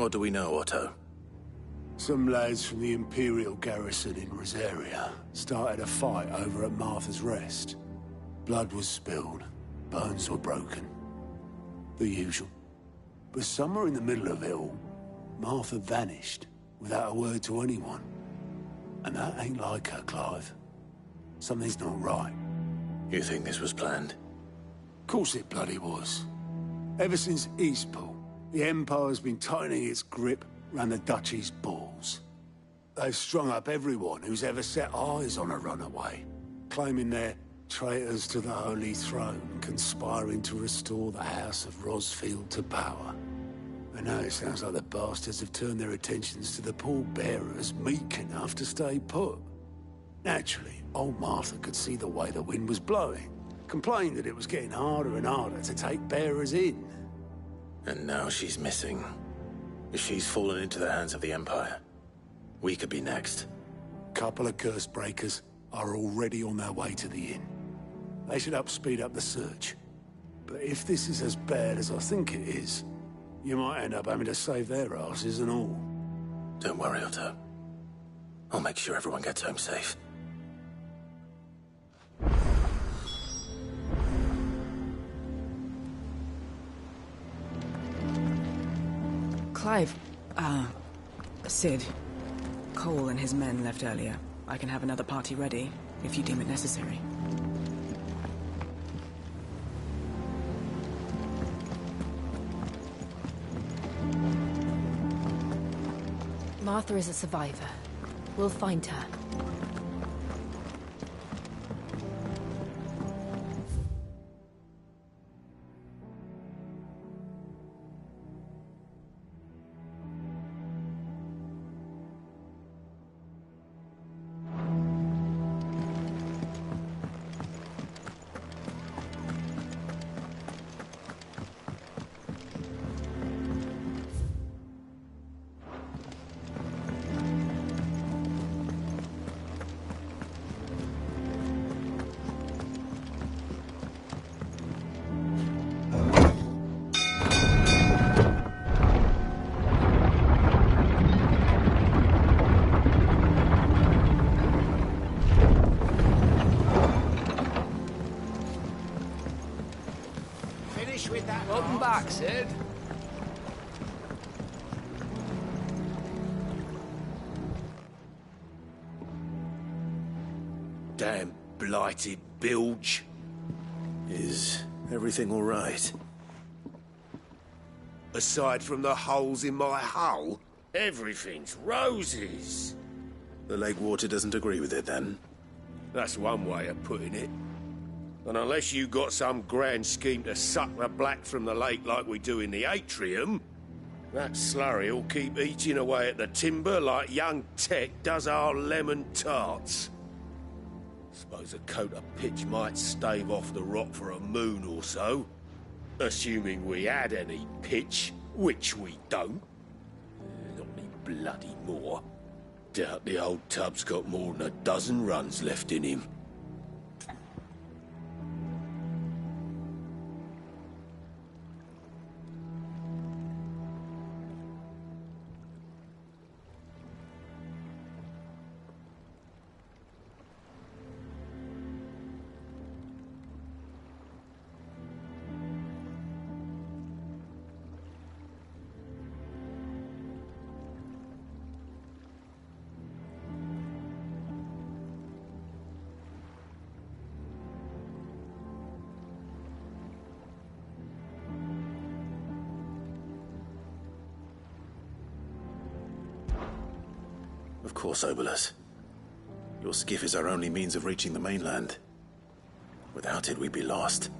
What do we know, Otto? Some lads from the Imperial garrison in Rosaria started a fight over at Martha's Rest. Blood was spilled, bones were broken. The usual. But somewhere in the middle of it all, Martha vanished without a word to anyone. And that ain't like her, Clive. Something's not right. You think this was planned? Of course it bloody was. Ever since Eastpool, the Empire's been tightening its grip round the Duchy's balls. They've strung up everyone who's ever set eyes on a runaway, claiming they're traitors to the Holy Throne, conspiring to restore the House of Rosfield to power. And now it sounds like the bastards have turned their attentions to the pallbearers meek enough to stay put. Naturally, old Martha could see the way the wind was blowing, complained that it was getting harder and harder to take bearers in. And now she's missing. If she's fallen into the hands of the Empire, we could be next. Couple of curse breakers are already on their way to the inn. They should speed up the search. But if this is as bad as I think it is, you might end up having to save their asses and all. Don't worry, Otto. I'll make sure everyone gets home safe. Clive, Sid. Cole and his men left earlier. I can have another party ready, if you deem it necessary. Martha is a survivor. We'll find her. Welcome back, Sid. Damn blighted bilge. Is everything all right? Aside from the holes in my hull, everything's roses. The lake water doesn't agree with it, then? That's one way of putting it. And unless you got some grand scheme to suck the black from the lake like we do in the atrium, that slurry will keep eating away at the timber like young Tech does our lemon tarts. Suppose a coat of pitch might stave off the rot for a moon or so. Assuming we had any pitch, which we don't. Not any bloody more. Doubt the old tub's got more than a dozen runs left in him. Of course, Obolus. Your skiff is our only means of reaching the mainland. Without it, we'd be lost.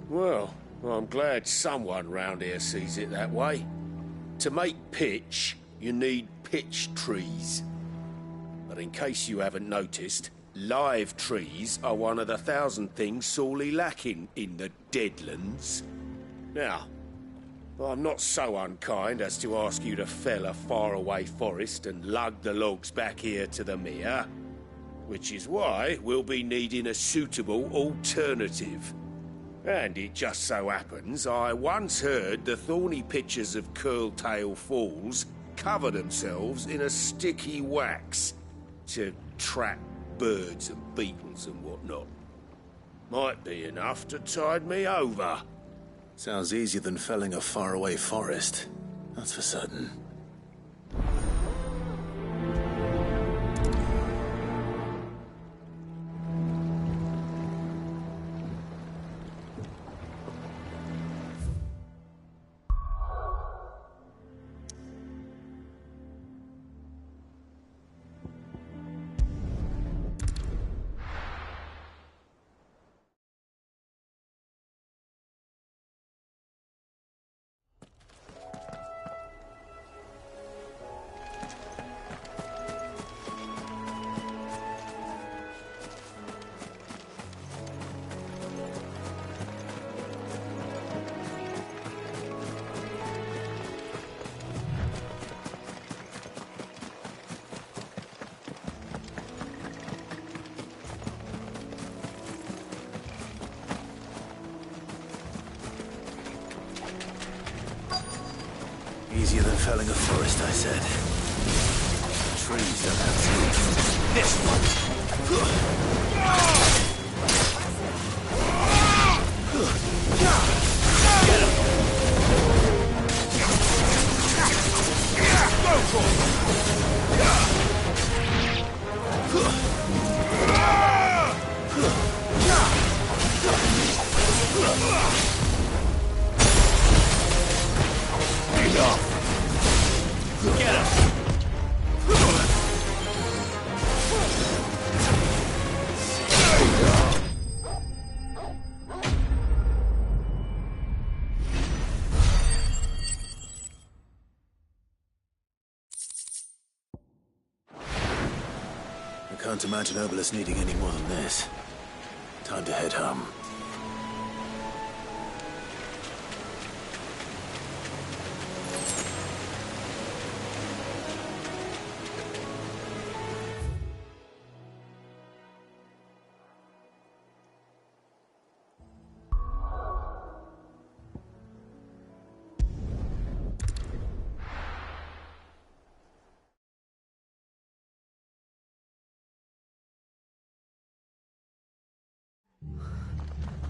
Well, I'm glad someone round here sees it that way. To make pitch, you need pitch trees. But in case you haven't noticed, live trees are one of the 1,000 things sorely lacking in the Deadlands. Now, I'm not so unkind as to ask you to fell a faraway forest and lug the logs back here to the mere, which is why we'll be needing a suitable alternative. And it just so happens I once heard the thorny pitchers of Curltail Falls cover themselves in a sticky wax to trap birds and beetles and whatnot. Might be enough to tide me over. Sounds easier than felling a faraway forest. That's for certain. Easier than felling a forest, I said. Trees don't have teeth. This one! Get him! Go for it! Get him! I can't imagine Obelisk needing any more than this. Time to head home.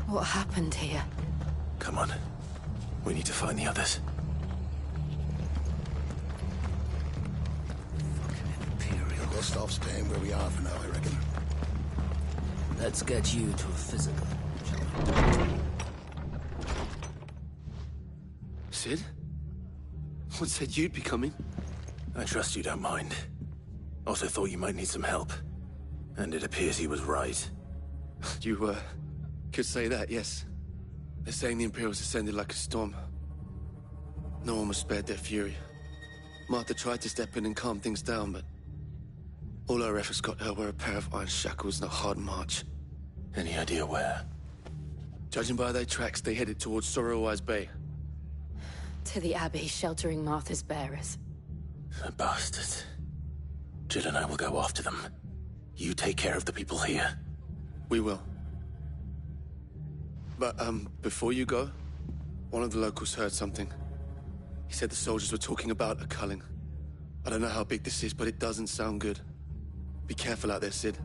What happened here? Come on. We need to find the others. Fucking Imperial. Best off staying where we are for now, I reckon. Let's get you to a physical, Sid? What said you'd be coming? I trust you don't mind. Also thought you might need some help. And it appears he was right. You, could say that, yes. They're saying the Imperials ascended like a storm. No one was spared their fury. Martha tried to step in and calm things down, but all our efforts got her were a pair of iron shackles and a hard march. Any idea where? Judging by their tracks, they headed towards Sorrowwise Bay. To the Abbey, sheltering Martha's bearers. The bastards. Jill and I will go after them. You take care of the people here. We will. But, before you go, one of the locals heard something. He said the soldiers were talking about a culling. I don't know how big this is, but it doesn't sound good. Be careful out there, Sid.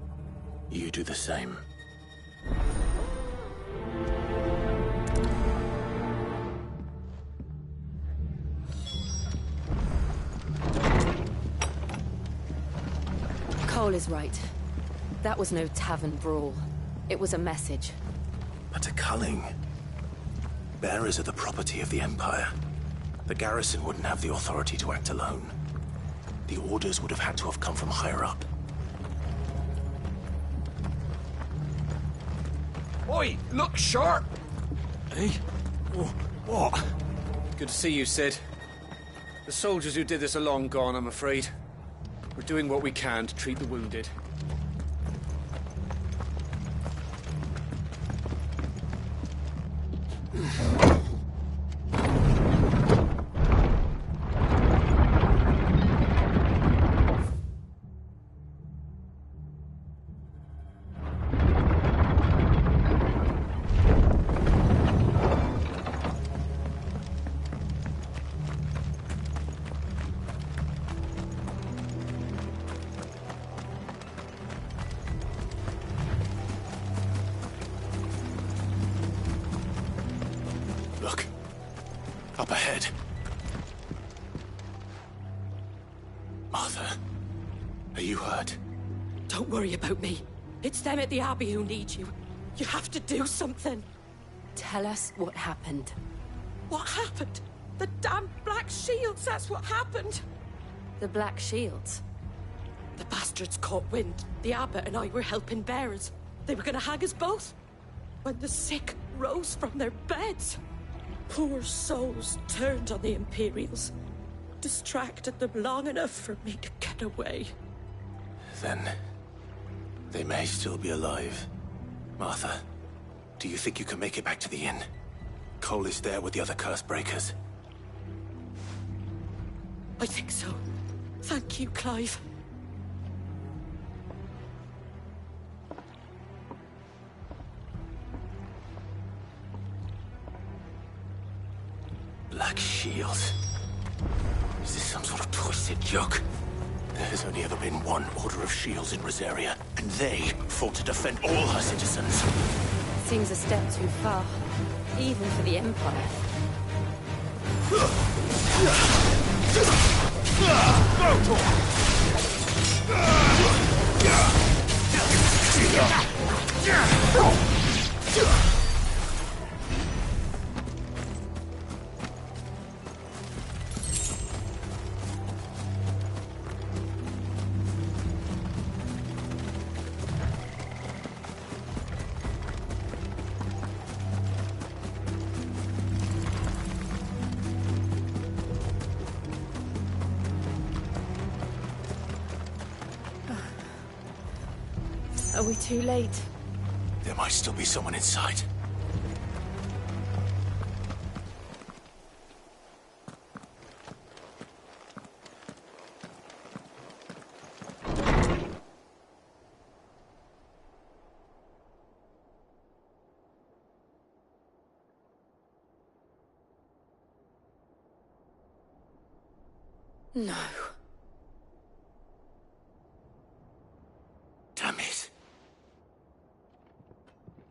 You do the same. Cole is right. That was no tavern brawl. It was a message. But a culling. Bearers are the property of the Empire. The garrison wouldn't have the authority to act alone. The orders would have had to have come from higher up. Oi, look sharp! Hey? What? Good to see you, Sid. The soldiers who did this are long gone, I'm afraid. We're doing what we can to treat the wounded. Up ahead. Martha, are you hurt? Don't worry about me. It's them at the Abbey who need you. You have to do something. Tell us what happened. What happened? The damn Black Shields, that's what happened. The Black Shields? The bastards caught wind. The Abbot and I were helping bearers. They were gonna hang us both. When the sick rose from their beds, poor souls turned on the Imperials. Distracted them long enough for me to get away. Then they may still be alive. Martha, do you think you can make it back to the inn? Cole is there with the other curse breakers. I think so. Thank you, Clive. Black Shields. Is this some sort of twisted joke? There has only ever been one Order of Shields in Rosaria, and they fought to defend all her citizens. Seems a step too far, even for the Empire. Are we too late? There might still be someone inside. No. Damn it.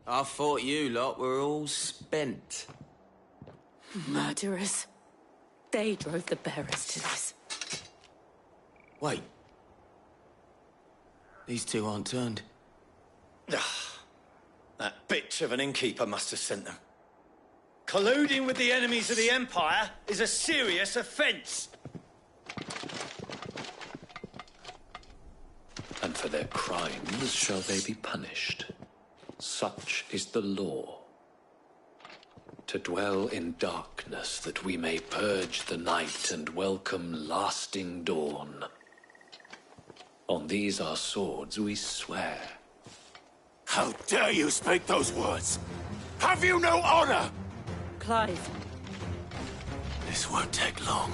I thought you lot were all spent. Murderers. They drove the bearers to this. Wait. These two aren't turned. That bitch of an innkeeper must have sent them. Colluding with the enemies of the Empire is a serious offence. And for their crimes shall they be punished. Such is the law. To dwell in darkness that we may purge the night and welcome lasting dawn. On these our swords we swear. How dare you speak those words? Have you no honor? Clive. This won't take long.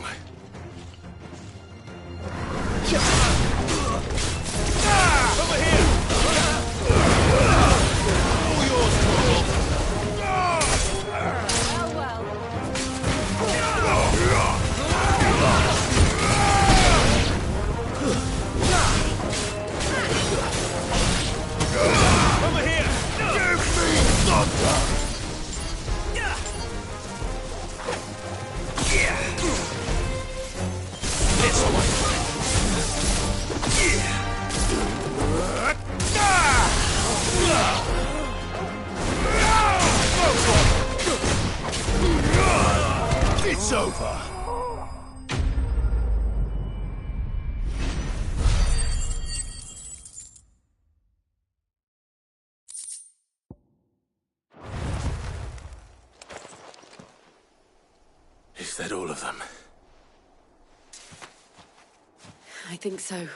Over here! All yours, Paul. Well. Over here! Give me thunder! This way. It's over. Is that all of them? I think so.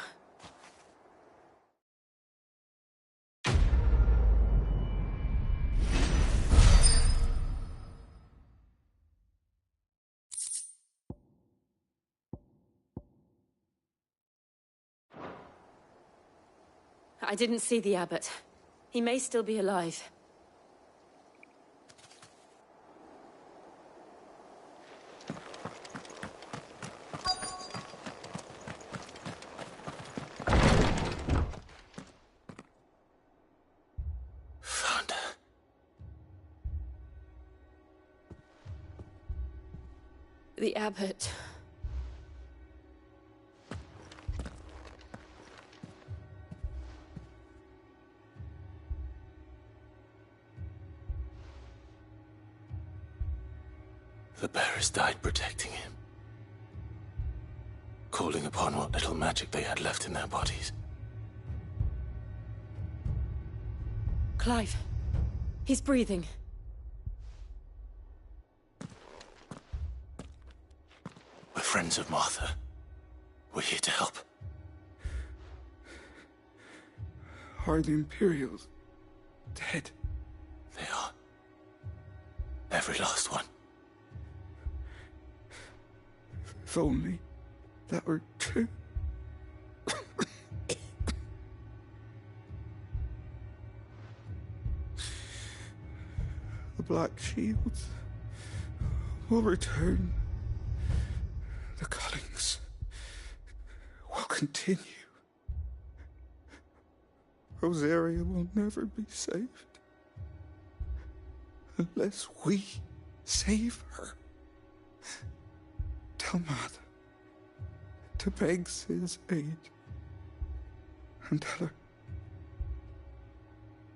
I didn't see the Abbot. He may still be alive. Found her. The abbot. The bearers died protecting him, calling upon what little magic they had left in their bodies. Clive. He's breathing. We're friends of Martha. We're here to help. Are the Imperials dead? They are. Every last one. If only that were true. The Black Shields will return. The cullings will continue. Rosaria will never be saved unless we save her. Tell Mother to beg Cid's aid and tell her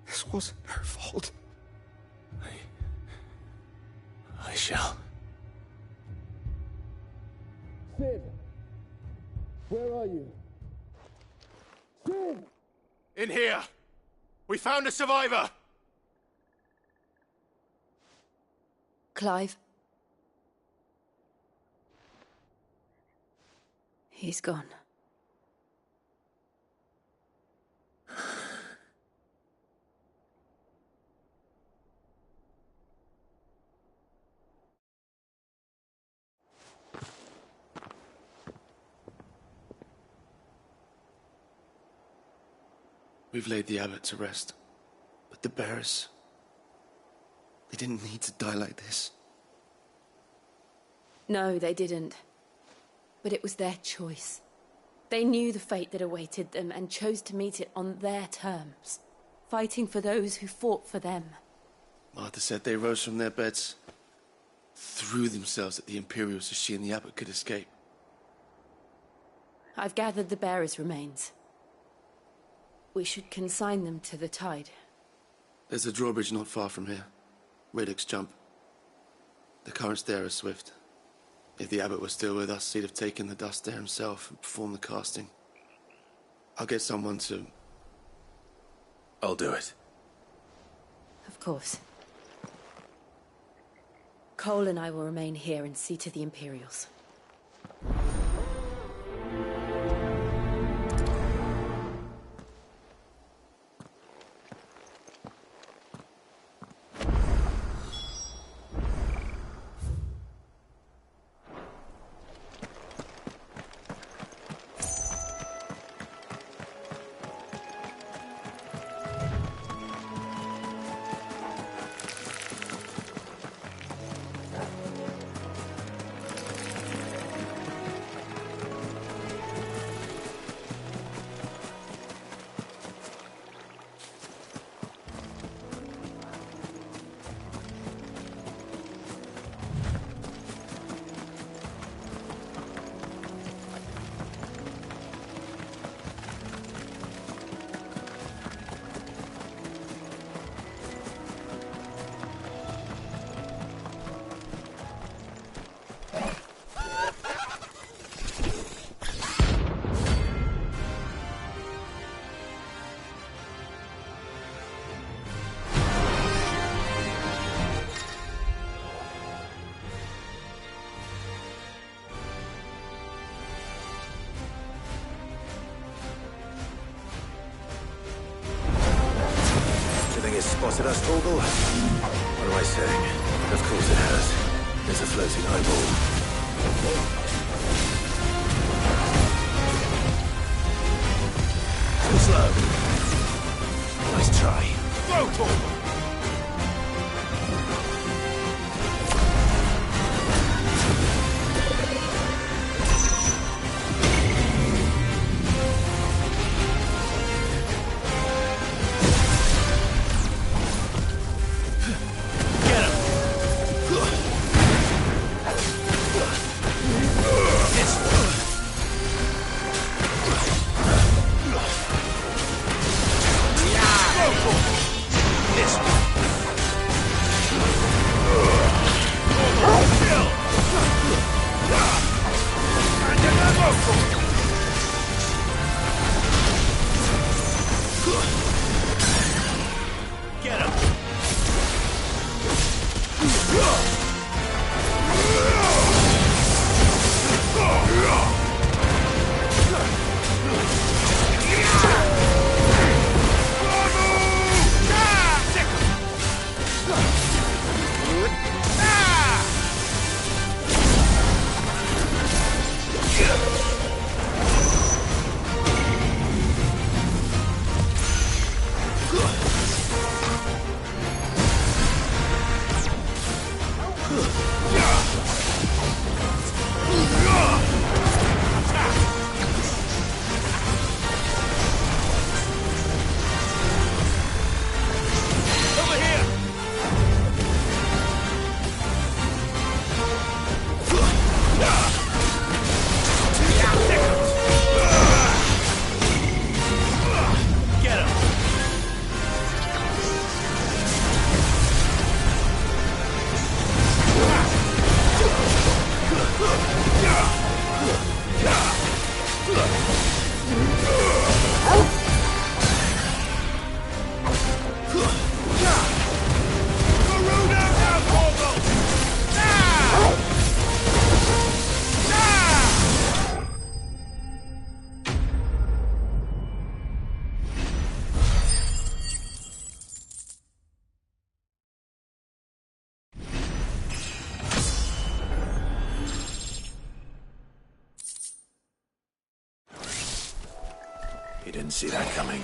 this wasn't her fault. I shall. Cid! Where are you? Cid! In here! We found a survivor! Clive. He's gone. We've laid the abbot to rest. But the bearers... they didn't need to die like this. No, they didn't. But it was their choice. They knew the fate that awaited them and chose to meet it on their terms, fighting for those who fought for them. Martha said they rose from their beds, threw themselves at the Imperials so she and the abbot could escape. I've gathered the bearers' remains. We should consign them to the tide. There's a drawbridge not far from here. Radix Jump. The currents there are swift. If the abbot was still with us, he'd have taken the dust there himself and performed the casting. I'll get someone to... I'll do it. Of course. Cole and I will remain here and see to the Imperials. Spotted us, Torgal? What am I saying? Of course it has. There's a floating eyeball. Too slow. Nice try. Go, Torgal! Get him! You didn't see that coming.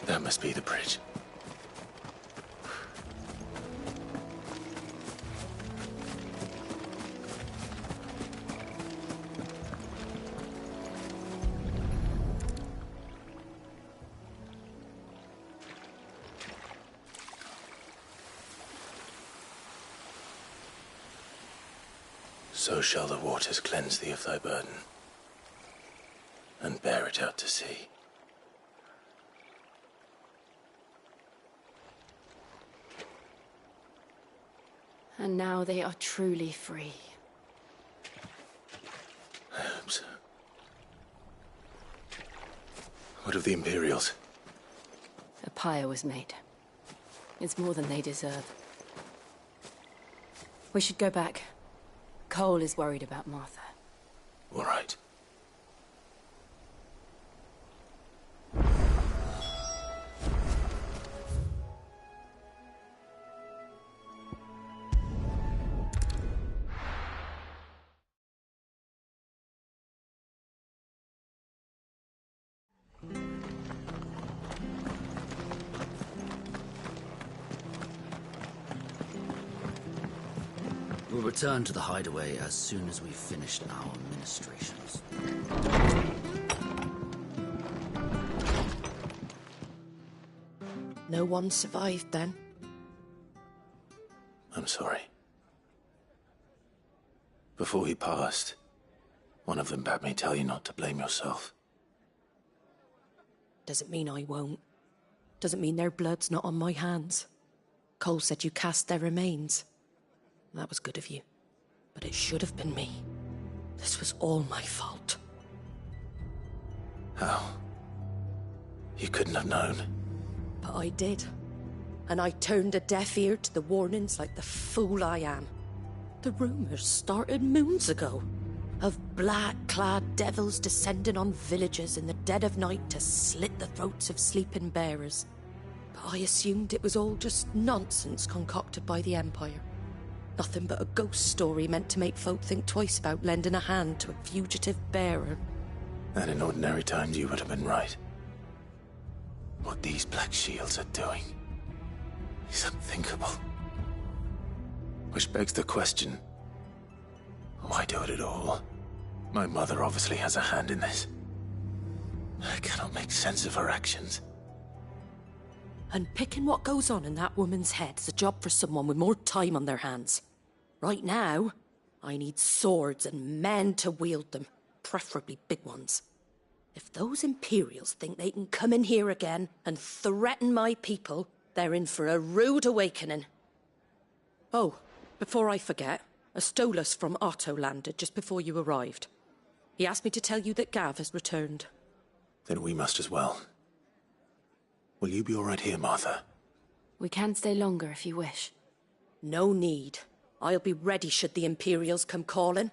That must be the bridge. So shall the waters cleanse thee of thy burden, and bear it out to sea. And now they are truly free. I hope so. What of the Imperials? A pyre was made. It's more than they deserve. We should go back. Cole is worried about Martha. All right. We'll return to the hideaway as soon as we've finished our ministrations. No one survived then? I'm sorry. Before he passed, one of them bade me tell you not to blame yourself. Doesn't mean I won't. Doesn't mean their blood's not on my hands. Cole said you cast their remains. That was good of you. But it should have been me. This was all my fault. How? You couldn't have known. But I did. And I turned a deaf ear to the warnings like the fool I am. The rumours started moons ago. Of black-clad devils descending on villages in the dead of night to slit the throats of sleeping bearers. But I assumed it was all just nonsense concocted by the Empire. Nothing but a ghost story meant to make folk think twice about lending a hand to a fugitive bearer. And in ordinary times you would have been right. What these Black Shields are doing is unthinkable. Which begs the question, why do it at all? My mother obviously has a hand in this. I cannot make sense of her actions. And picking what goes on in that woman's head is a job for someone with more time on their hands. Right now, I need swords and men to wield them. preferably big ones. If those Imperials think they can come in here again and threaten my people, they're in for a rude awakening. Oh, before I forget, a Stolas from Otto landed just before you arrived. He asked me to tell you that Gav has returned. Then we must as well. Will you be all right here, Martha? We can stay longer if you wish. No need. I'll be ready should the Imperials come calling.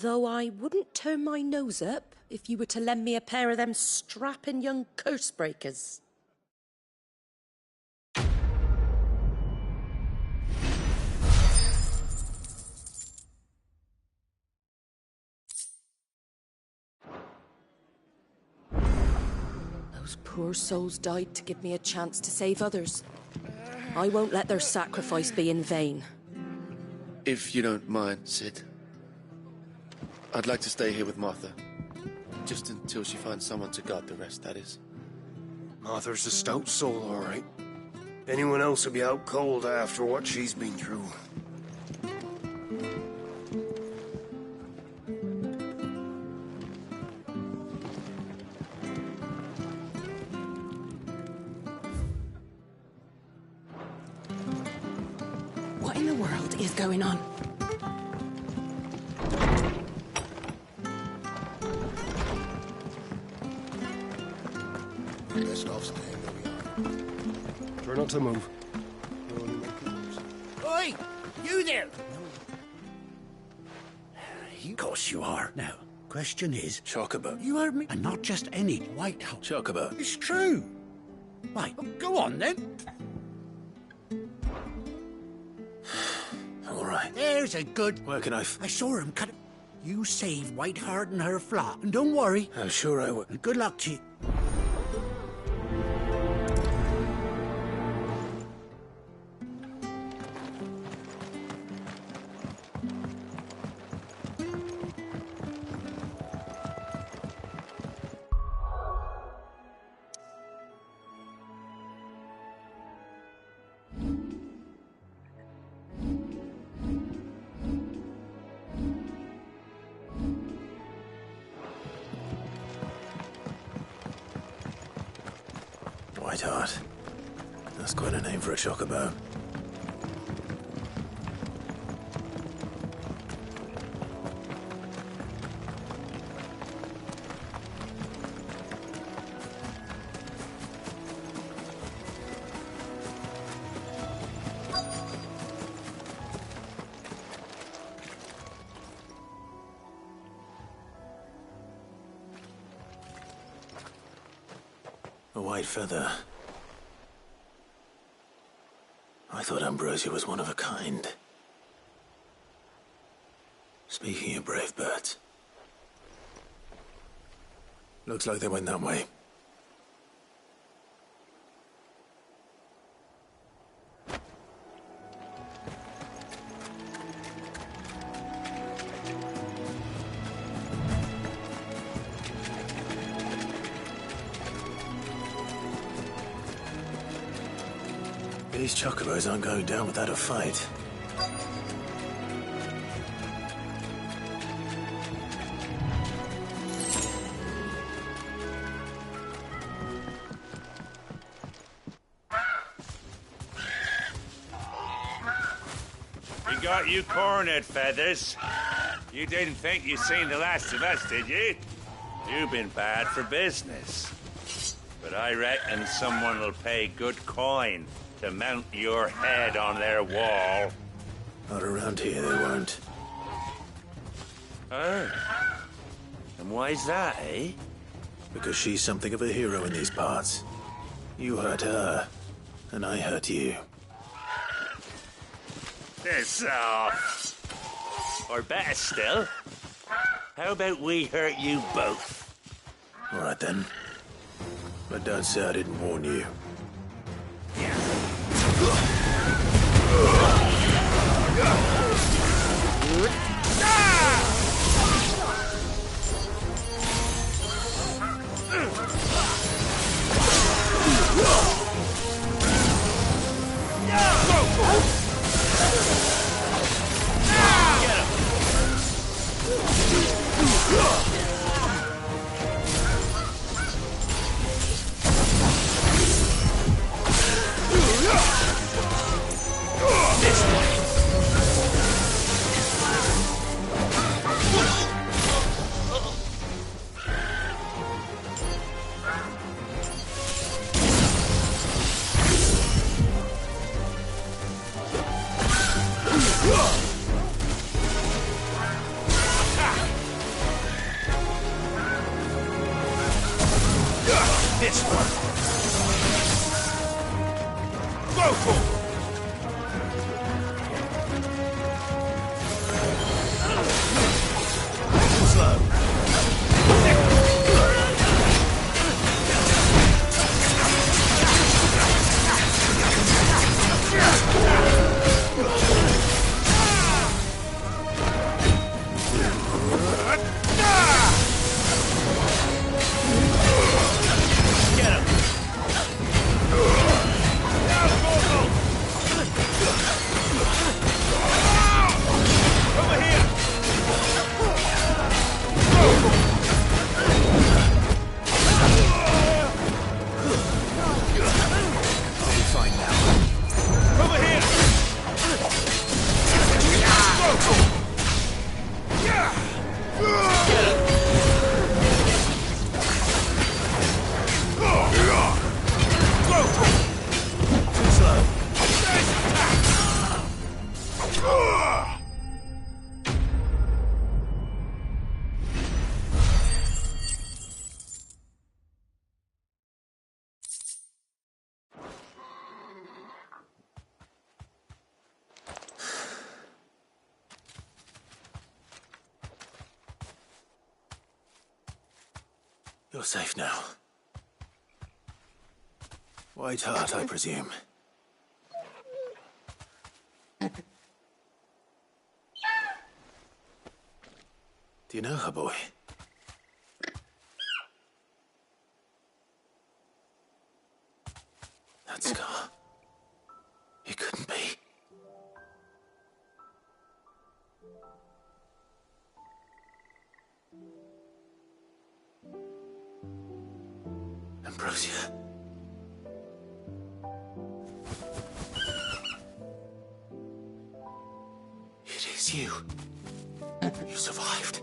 Though I wouldn't turn my nose up if you were to lend me a pair of them strapping young curse breakers. Those poor souls died to give me a chance to save others. I won't let their sacrifice be in vain. If you don't mind, Sid, I'd like to stay here with Martha. Just until she finds someone to guard the rest, that is. Martha's a stout soul, all right. Anyone else would be out cold after what she's been through. What in the world is going on? Best off staying where we are. Try not to move. Oi! You there! Of course you are. Now, question is... Chocobo. You heard me? And not just any White House. Chocobo. It's true. Right, well, go on then. All right. There's a good... Where can I I saw him cut... You save Whiteheart and her flat. And don't worry. I'm sure I will. And good luck to you. Whiteheart. That's quite a name for a chocobo. A white feather. I thought Ambrosia was one of a kind. Speaking of brave birds. Looks like they went that way. These chocobos aren't going down without a fight. We got you cornered, Feathers. You didn't think you'd seen the last of us, did you? You've been bad for business. But I reckon someone will pay good coin to mount your head on their wall. Not around here, they won't. Oh. And why's that, eh? Because she's something of a hero in these parts. You hurt her, and I hurt you. Piss off. Or better still, how about we hurt you both? All right, then. But don't say I didn't warn you. Get him! This one. Go for it. Slow. You're safe now. White Heart, I presume. Do you know her, boy? That scar. It couldn't be. Ambrosia. It is you. You survived.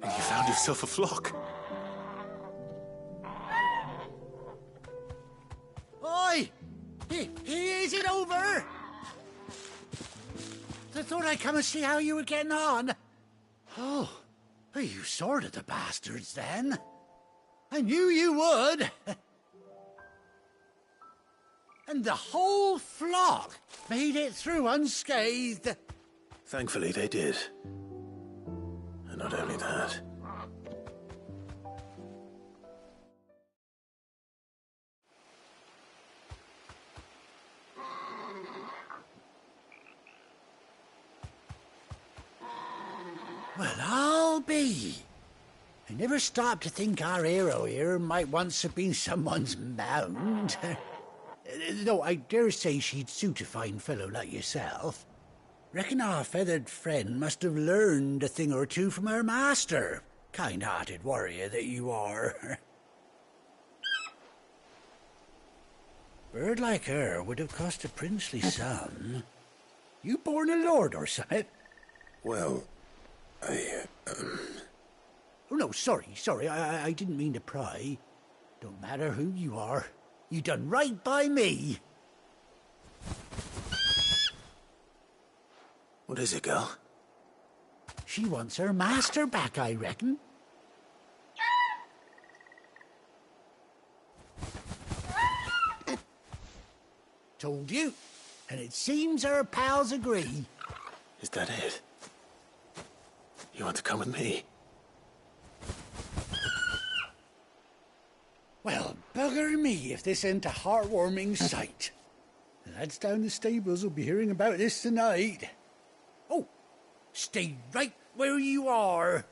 And you found yourself a flock. Oi! Is it over? I thought I'd come and see how you were getting on. Oh, you sorted the bastards then. I knew you would. And the whole flock made it through unscathed. Thankfully, they did. And not only that. Well, I'll be. I never stopped to think our hero here might once have been someone's mount. Though I dare say she'd suit a fine fellow like yourself. Reckon our feathered friend must have learned a thing or two from her master. Kind-hearted warrior that you are. Bird like her would have cost a princely sum. You born a lord or something? Well, Oh, no, sorry. I didn't mean to pry. Don't matter who you are. You done right by me. What is it, girl? She wants her master back, I reckon. Told you. And it seems her pals agree. Is that it? You want to come with me? Well, bugger me if this ain't a heartwarming sight. The lads down the stables will be hearing about this tonight. Oh, stay right where you are.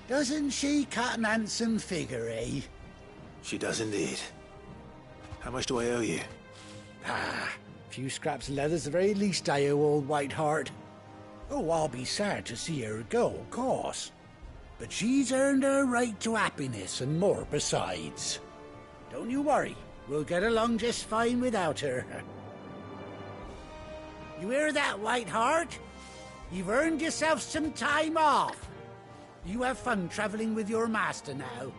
Doesn't she cut an handsome figure, eh? She does indeed. How much do I owe you? Ah, a few scraps of leather's the very least I owe old Whiteheart. Oh, I'll be sad to see her go, of course. But she's earned her right to happiness and more besides. Don't you worry, we'll get along just fine without her. You hear that, Whiteheart? You've earned yourself some time off. You have fun traveling with your master now.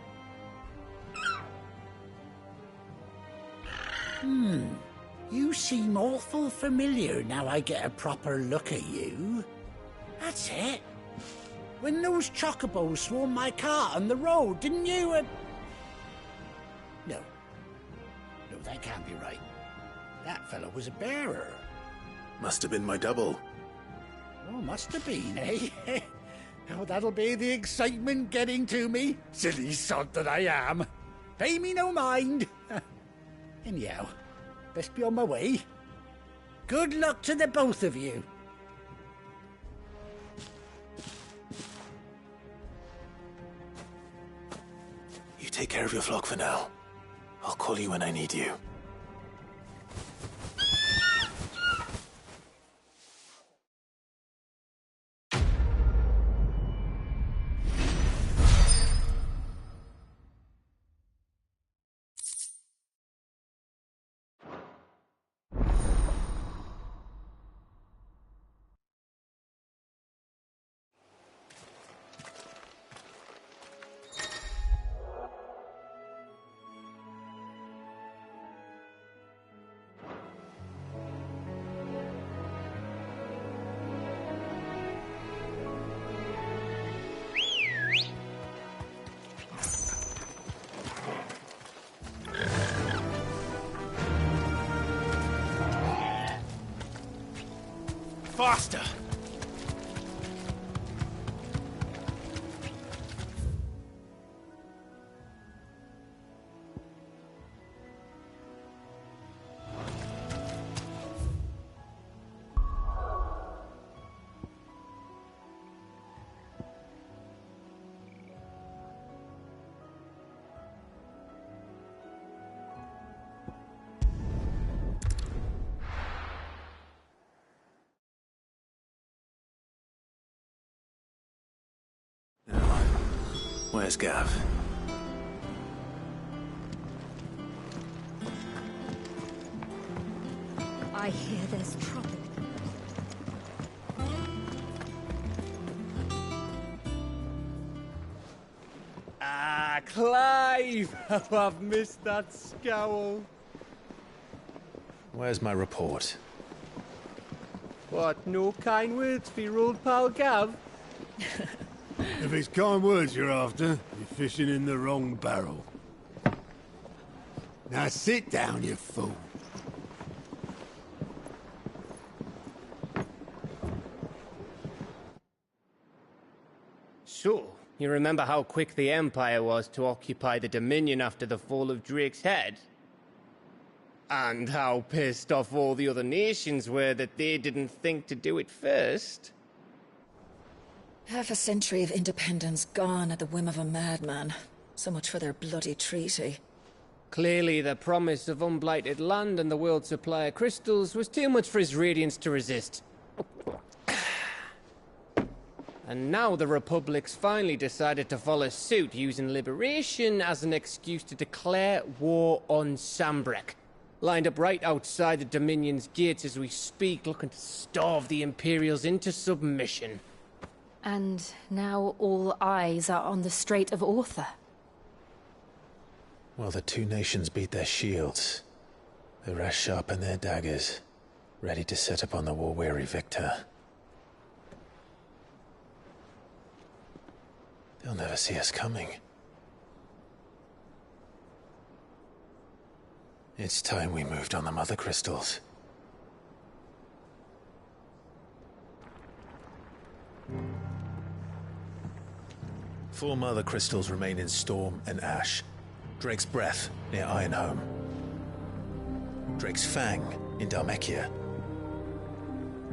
You seem awful familiar now I get a proper look at you. That's it. When those chocobos swarmed my car on the road, didn't you? No, that can't be right. That fellow was a bearer. Must have been my double. Oh, must have been, eh? Oh, that'll be the excitement getting to me. Silly sod that I am. Pay me no mind. Anyhow, best be on my way. Good luck to the both of you. You take care of your flock for now. I'll call you when I need you. Faster! Where's Gav? I hear there's trouble. Ah, Clive! Oh, I've missed that scowl. Where's my report? What, no kind words for your old pal Gav? If it's kind words you're after, you're fishing in the wrong barrel. Now sit down, you fool. So, you remember how quick the Empire was to occupy the Dominion after the fall of Drake's head? And how pissed off all the other nations were that they didn't think to do it first? Half a century of independence gone at the whim of a madman. So much for their bloody treaty. Clearly, the promise of unblighted land and the world's supply of crystals was too much for his radiance to resist. And now the Republic's finally decided to follow suit, using liberation as an excuse to declare war on Sambrek. Lined up right outside the Dominion's gates as we speak, looking to starve the Imperials into submission. And now all eyes are on the Strait of Author. Well, the two nations beat their shields. The rest sharpen their daggers, ready to set upon the war-weary victor. They'll never see us coming. It's time we moved on the Mother Crystals. Four Mother Crystals remain in Storm and Ash. Drake's Breath near Ironhome. Drake's Fang in Dhalmekia.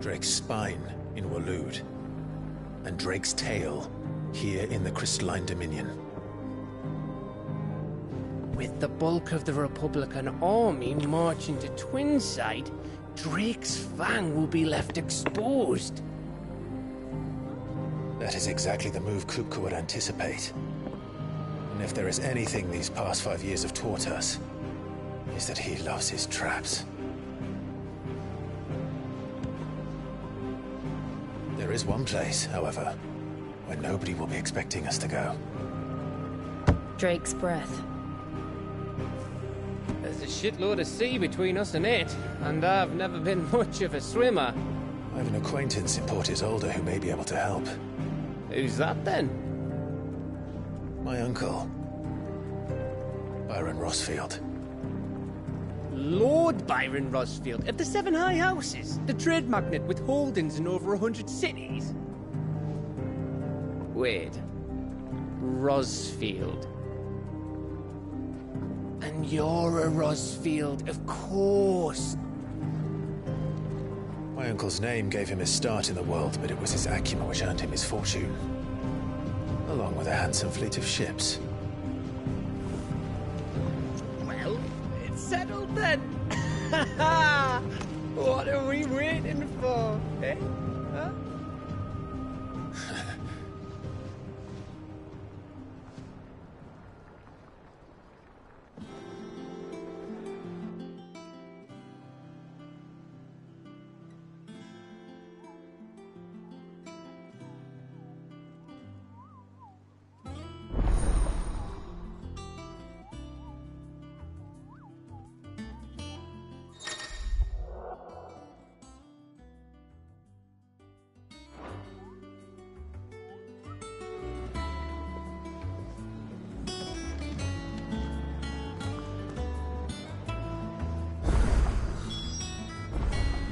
Drake's Spine in Waloed. And Drake's Tail here in the Crystalline Dominion. With the bulk of the Republican army marching to Twinside, Drake's Fang will be left exposed. That is exactly the move Kupka would anticipate. And if there is anything these past 5 years have taught us, is that he loves his traps. There is one place, however, where nobody will be expecting us to go. Drake's breath. There's a shitload of sea between us and it, and I've never been much of a swimmer. I have an acquaintance in Port Isolde who may be able to help. Who's that then? My uncle, Byron Rossfield. Lord Byron Rossfield of the Seven High Houses, the trade magnate with holdings in over 100 cities. Wait, Rossfield. And you're a Rossfield, of course. My uncle's name gave him his start in the world, but it was his acumen which earned him his fortune, along with a handsome fleet of ships. Well, it's settled then. What are we waiting for, eh? Huh?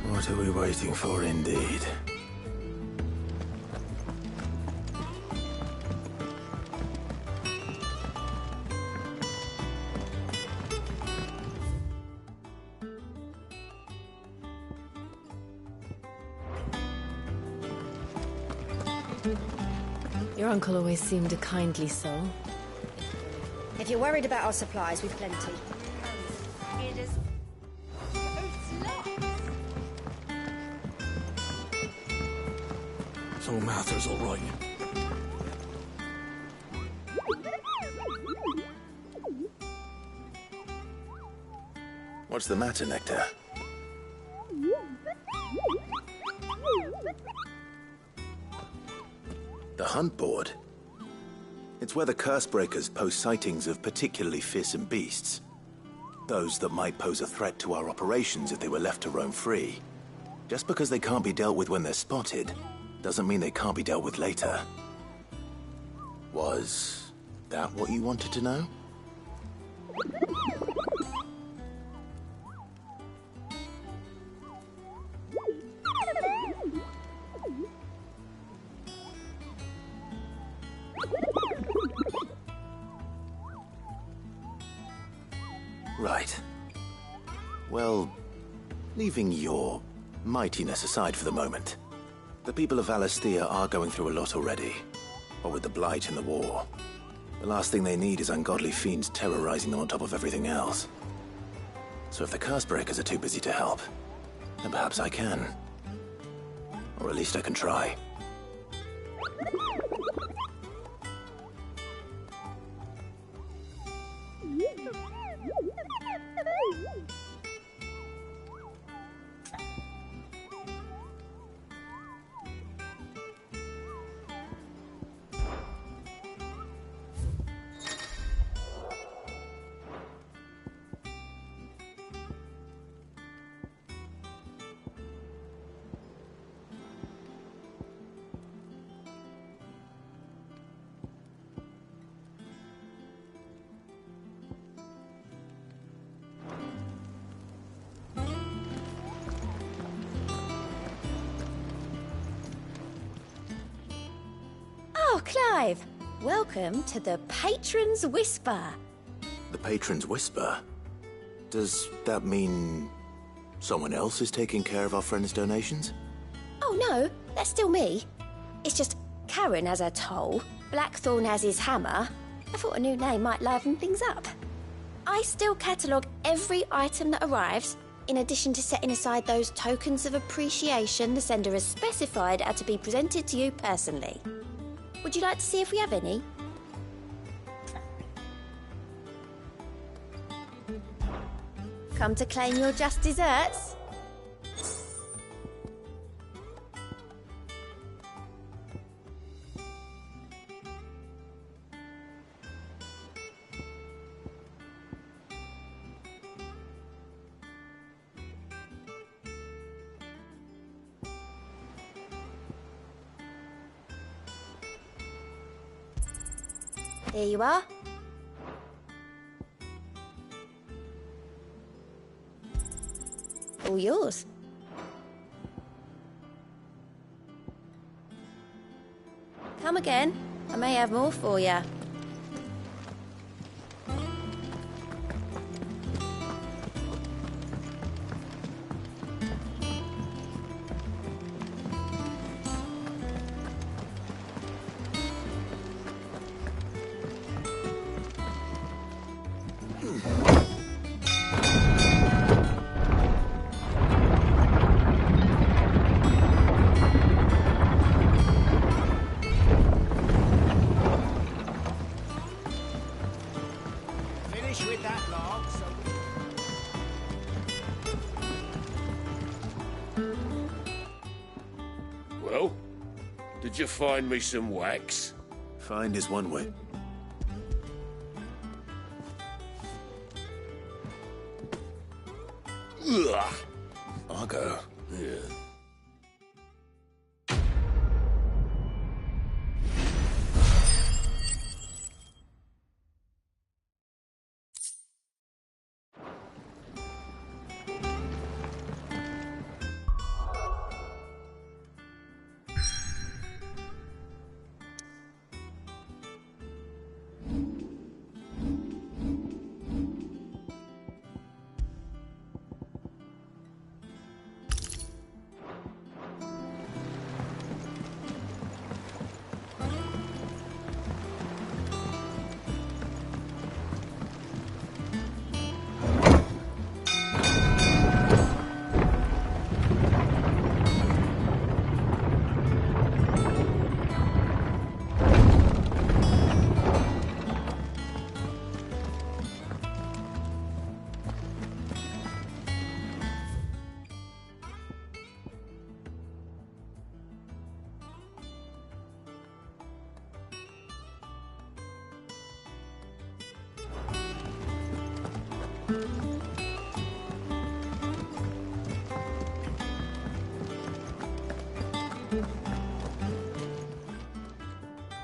What are we waiting for, indeed? Your uncle always seemed a kindly soul. If you're worried about our supplies, we've plenty. So Martha's all right. What's the matter, Nectar? The hunt board? It's where the Cursebreakers post sightings of particularly fearsome beasts. Those that might pose a threat to our operations if they were left to roam free. Just because they can't be dealt with when they're spotted, doesn't mean they can't be dealt with later. Was that what you wanted to know? Right. Well, leaving your mightiness aside for the moment, the people of Valisthea are going through a lot already. What with the Blight and the war, the last thing they need is ungodly fiends terrorizing them on top of everything else. So if the Cursebreakers are too busy to help, then perhaps I can. Or at least I can try. Oh, Clive! Welcome to the Patron's Whisper. The Patron's Whisper? Does that mean someone else is taking care of our friend's donations? Oh no, that's still me. It's just Karen has her toll. Blackthorn has his hammer. I thought a new name might liven things up. I still catalogue every item that arrives, in addition to setting aside those tokens of appreciation the sender has specified are to be presented to you personally. Would you like to see if we have any? Come to claim your just desserts? Here you are. All yours. Come again. I may have more for you. Finish with that log, so... Well, did you find me some wax? Find is one way. Ugh. I'll go. Yeah.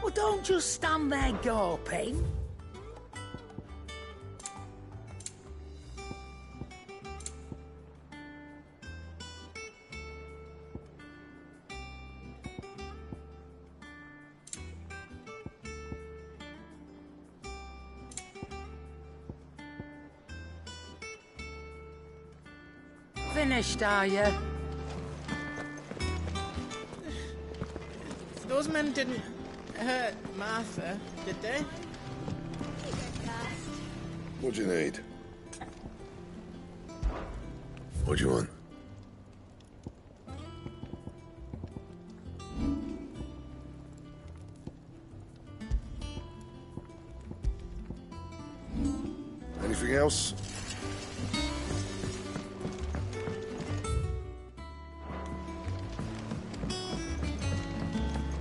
Well, don't just stand there gawping. Finished, are you? Those men didn't hurt Martha, did they? What do you need? What do you want? Anything else?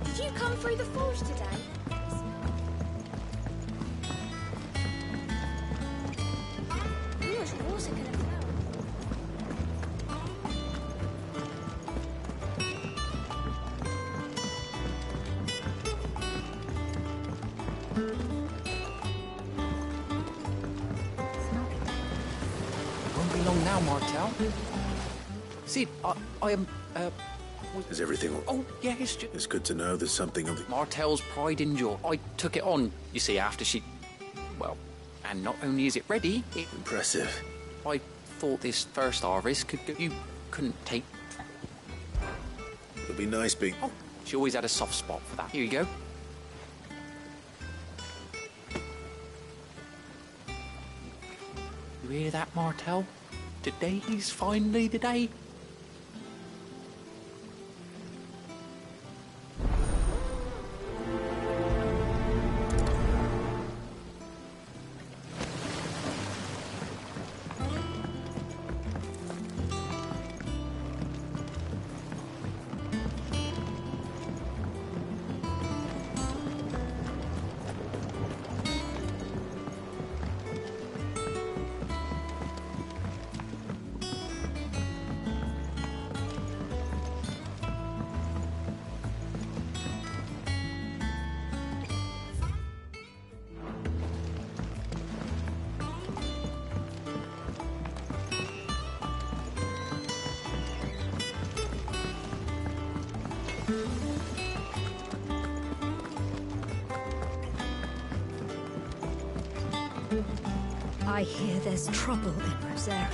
Did you come through the forge today? Won't be long now, Martel. Sid, I am, Is everything all... Oh, yeah, it's just... It's good to know there's something of the... Martel's pride in jaw. I took it on, you see, after she... Well, and not only is it ready, it... Impressive. I thought this first harvest could go... You couldn't take... It'll be nice being... Oh, she always had a soft spot for that. Here you go. hear that, Martel? Today's finally the day. I hear there's trouble in Rosaria.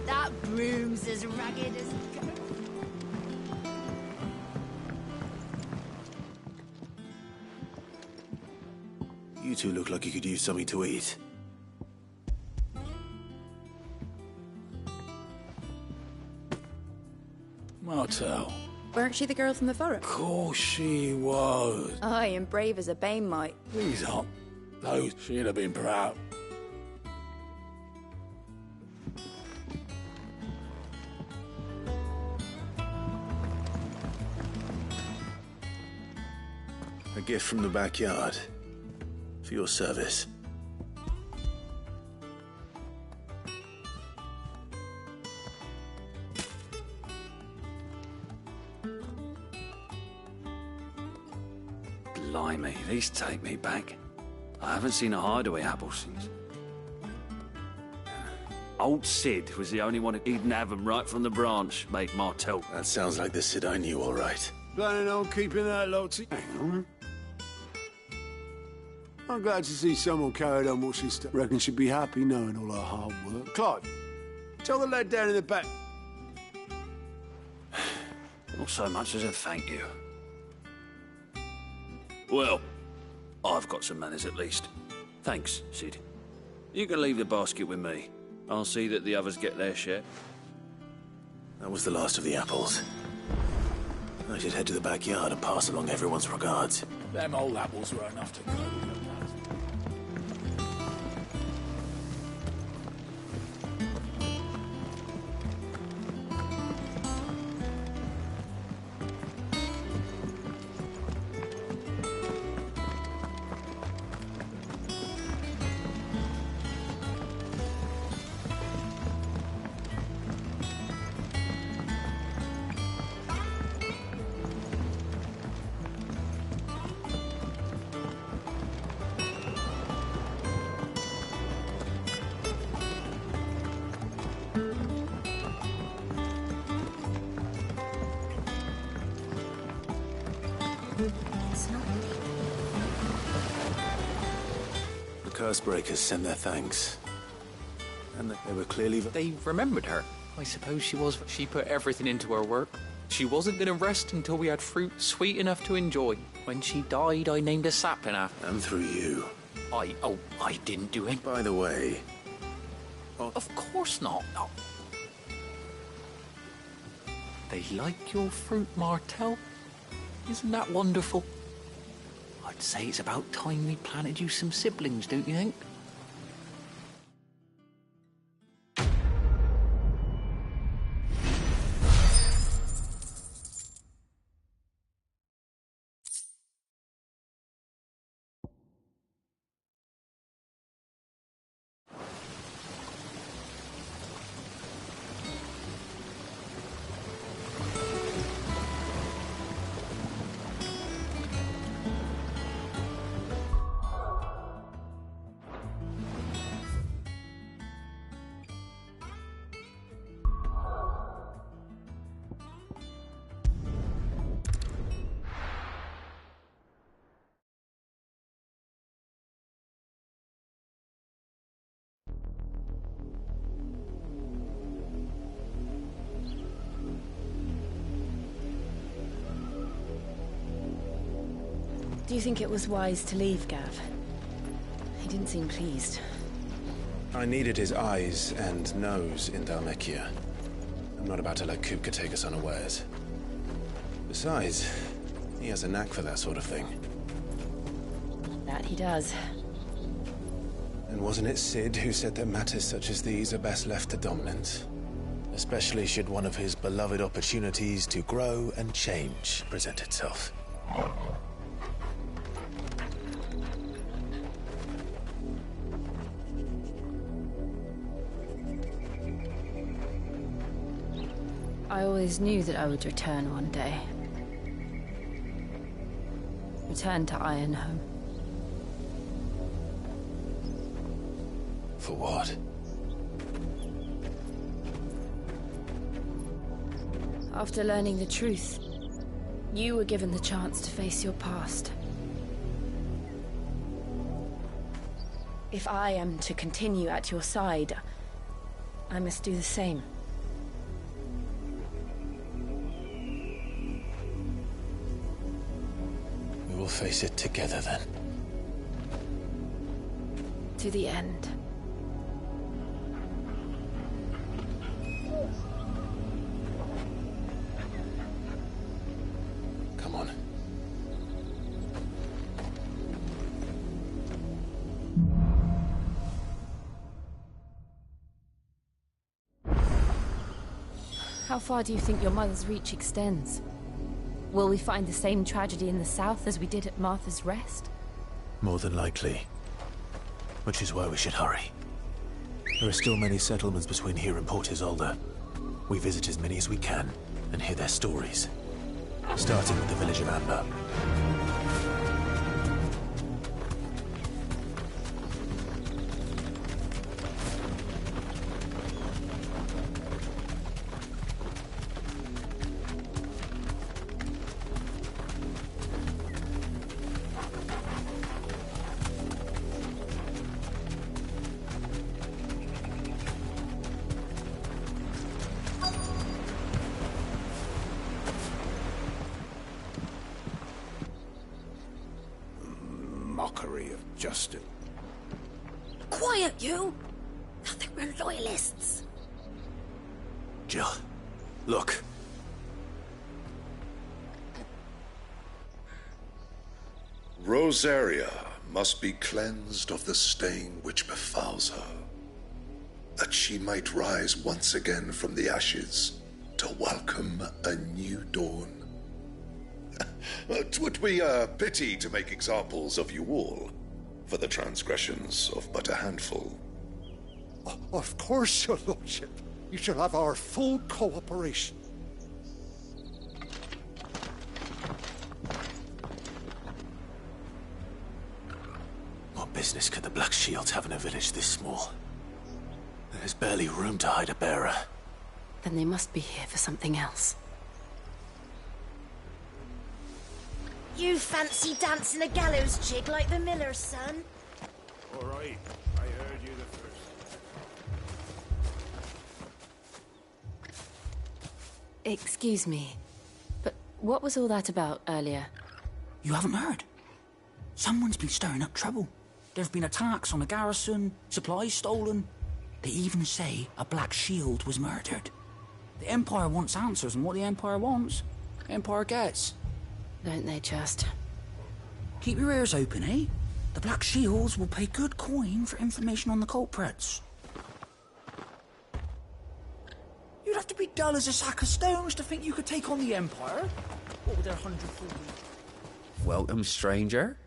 That broom's as ragged as... You two look like you could use something to eat. Martel. Weren't she the girl from the forest? Of course she was. Aye, and brave as a bane might. These aren't those. She'd have been proud. A gift from the backyard. For your service. Blimey, these take me back. I haven't seen a hideaway apple since. Old Sid was the only one who didn't have them right from the branch, mate Martel. That sounds like the Sid I knew, all right. Planning on keeping that lot to... Hang on. I'm glad to see someone carried on what she's... Reckon she'd be happy knowing all her hard work. Clive, tell the lad down in the back. Not so much as a thank you. Well, I've got some manners at least. Thanks, Sid. You can leave the basket with me. I'll see that the others get their share. That was the last of the apples. I should head to the backyard and pass along everyone's regards. Them old apples were enough to go with them. The curse breakers sent their thanks. And they were clearly... They remembered her. I suppose she was. She put everything into her work. She wasn't going to rest until we had fruit sweet enough to enjoy. When she died, I named a sapling after. And through you. I didn't do it. By the way... Of course not. No. They like your fruit, Martel. Isn't that wonderful? I'd say it's about time we planted you some siblings, don't you think? Do you think it was wise to leave, Gav? He didn't seem pleased. I needed his eyes and nose in ㅍㅍ. I'm not about to let Kupka take us unawares. Besides, he has a knack for that sort of thing. That he does. And wasn't it Sid who said that matters such as these are best left to dominance? Especially should one of his beloved opportunities to grow and change present itself. I always knew that I would return one day. Return to Ironhome. For what? After learning the truth, you were given the chance to face your past. If I am to continue at your side, I must do the same. We will face it together then. To the end. Come on. How far do you think your mother's reach extends? Will we find the same tragedy in the south as we did at Martha's Rest? More than likely. Which is why we should hurry. There are still many settlements between here and Port Isolde. We visit as many as we can and hear their stories. Starting with the village of Amber. Mockery of justice. Quiet, you! I think we're loyalists. Jill, look. Rosaria must be cleansed of the stain which befouls her, that she might rise once again from the ashes to welcome a new dawn. 'Twould be a pity to make examples of you all for the transgressions of but a handful. Of course, your lordship. You shall have our full cooperation. What business could the Black Shields have in a village this small? There's barely room to hide a bearer. Then they must be here for something else. You fancy dancing a gallows jig like the miller's son? All right, I heard you the first. Excuse me, but what was all that about earlier? You haven't heard? Someone's been stirring up trouble. There've been attacks on the garrison, supplies stolen. They even say a Black Shield was murdered. The Empire wants answers, and what the Empire wants, the Empire gets. Don't they just? Keep your ears open, eh? The Black Shields will pay good coin for information on the culprits. You'd have to be dull as a sack of stones to think you could take on the Empire. What with their 140? Welcome, stranger.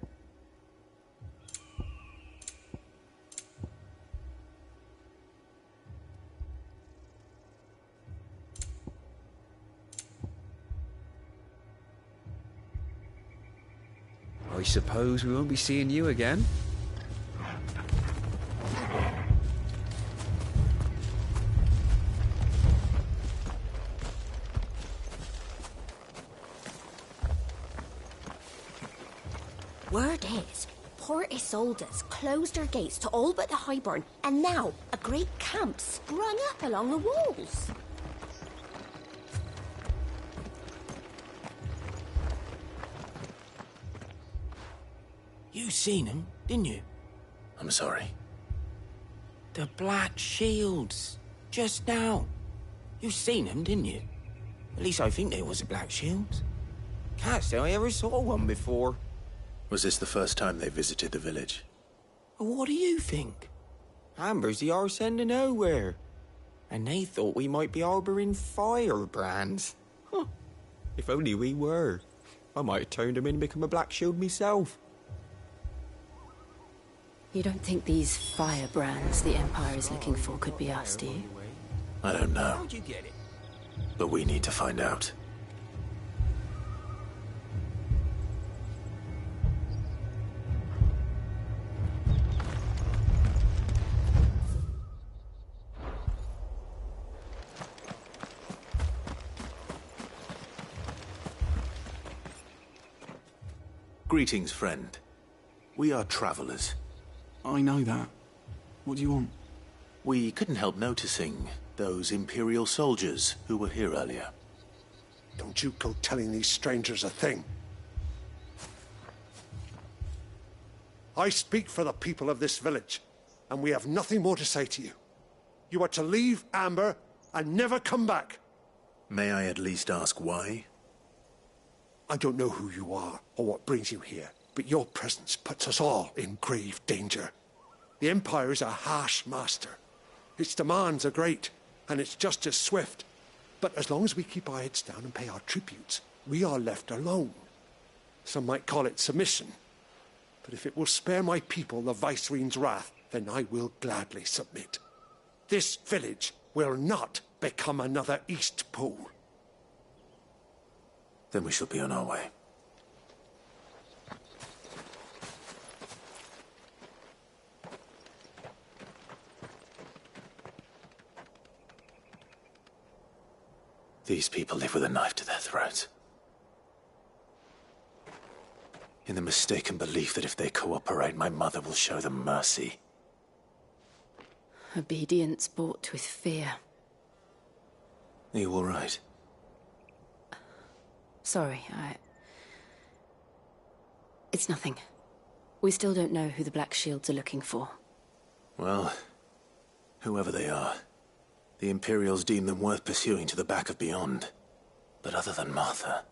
I suppose we won't be seeing you again. Word is, Port Isolde's closed her gates to all but the Highborn, and now a great camp sprung up along the walls. You seen them, didn't you? I'm sorry. The Black Shields. Just now. You seen them, didn't you? At least I think they was the Black Shields. Can't say I ever saw one before. Was this the first time they visited the village? What do you think? Amber's the arse end of nowhere. And they thought we might be harbouring firebrands. Huh. If only we were. I might have turned them in and become a Black Shield myself. You don't think these firebrands the Empire is looking for could be us, do you? I don't know. How'd you get it? But we need to find out. Greetings, friend. We are travelers. I know that. What do you want? We couldn't help noticing those Imperial soldiers who were here earlier. Don't you go telling these strangers a thing. I speak for the people of this village, and we have nothing more to say to you. You are to leave Amber and never come back. May I at least ask why? I don't know who you are or what brings you here, but your presence puts us all in grave danger. The Empire is a harsh master. Its demands are great, and its justice swift. But as long as we keep our heads down and pay our tributes, we are left alone. Some might call it submission. But if it will spare my people the Viceroy's wrath, then I will gladly submit. This village will not become another East Pool. Then we shall be on our way. These people live with a knife to their throats. In the mistaken belief that if they cooperate, my mother will show them mercy. Obedience bought with fear. Are you all right? Sorry, It's nothing. We still don't know who the Black Shields are looking for. Well, whoever they are, the Imperials deem them worth pursuing to the back of beyond. But other than Martha,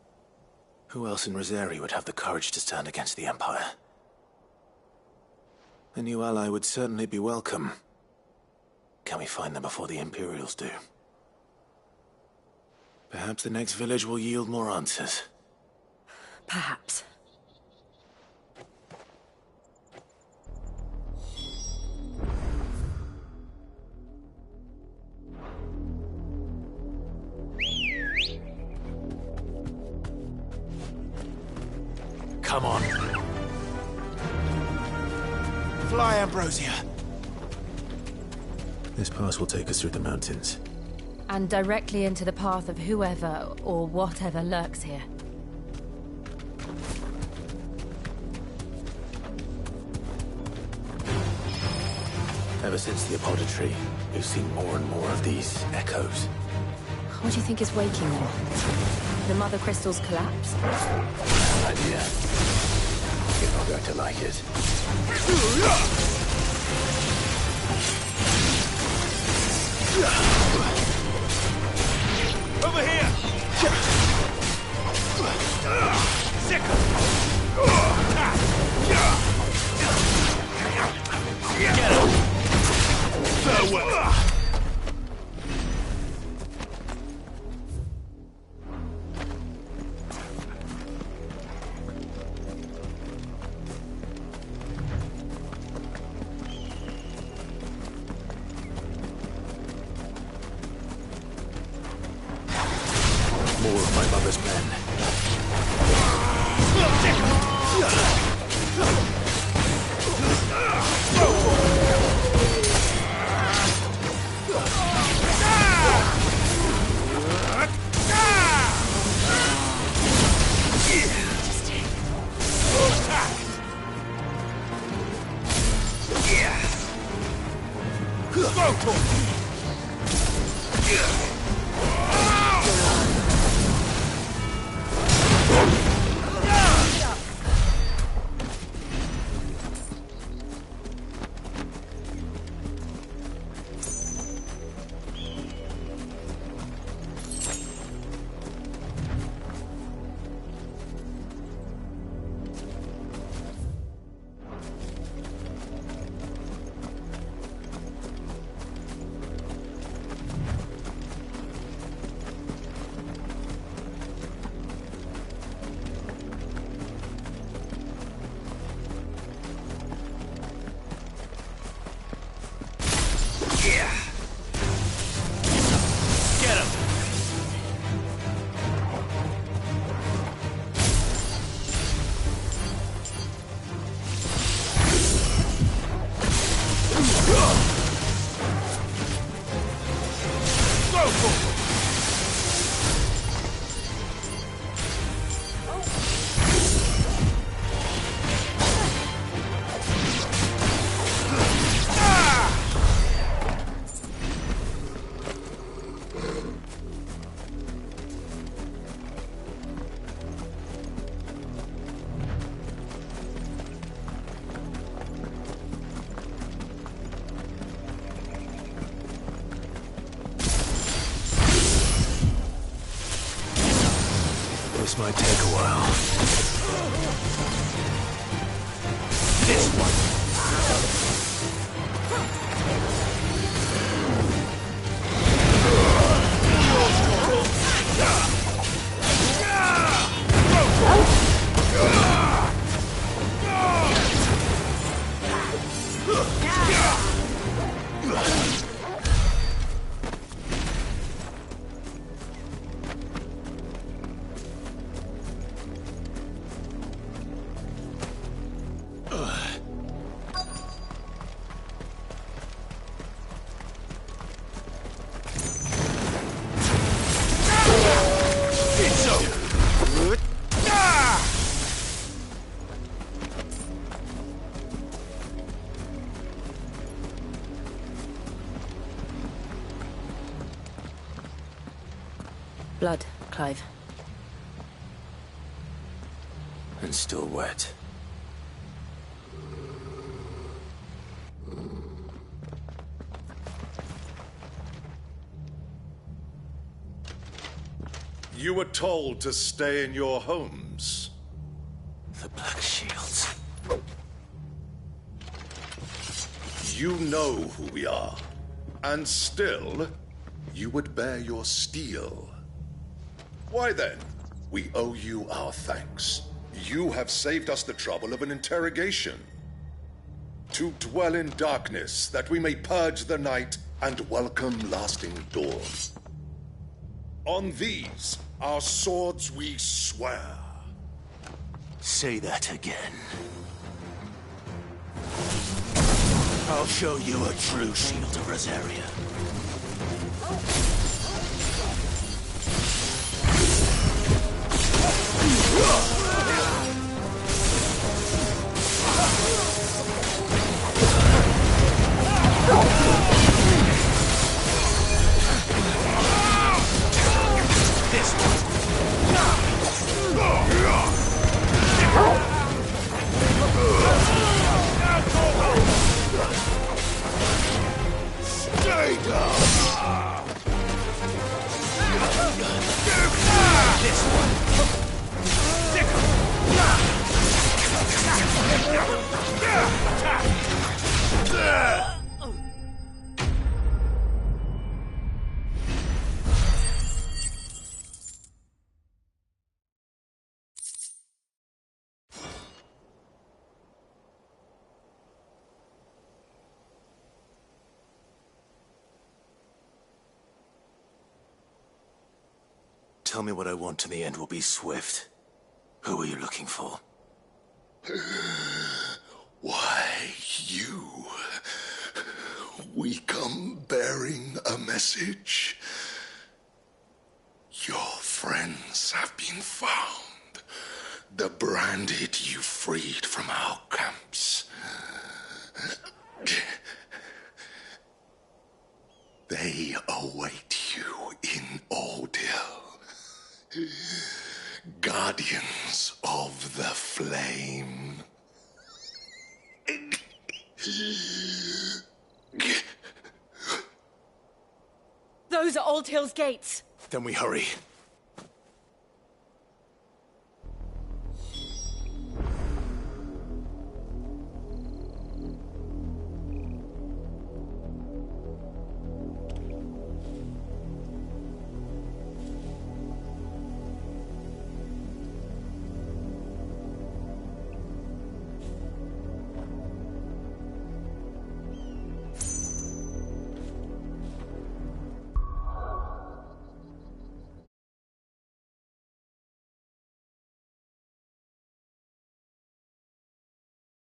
who else in Rizeri would have the courage to stand against the Empire? A new ally would certainly be welcome. Can we find them before the Imperials do? Perhaps the next village will yield more answers. Perhaps. Come on. Fly, Ambrosia. This pass will take us through the mountains. And directly into the path of whoever or whatever lurks here. Ever since the apothecary, we've seen more and more of these echoes. What do you think is waking them? The Mother Crystal's collapse? Idea. You're not going to like it. Over here! Sickle! Get him! Farewell! More of my mother's men. This might take a while. This one! Blood, Clive. And still wet. You were told to stay in your homes. The Black Shields. You know who we are. And still, you would bear your steel. Why then? We owe you our thanks. You have saved us the trouble of an interrogation. To dwell in darkness, that we may purge the night and welcome lasting dawn. On these, our swords we swear. Say that again. I'll show you a true shield of Rosaria. Stay down! This one! Tell me what I want and the end will be swift. Who are you looking for? Why, you. We come bearing a message. Your friends have been found. The branded you freed from our camps. They await you in Ordeal. Guardians of the Flame. Those are Old Hill's gates. Then we hurry.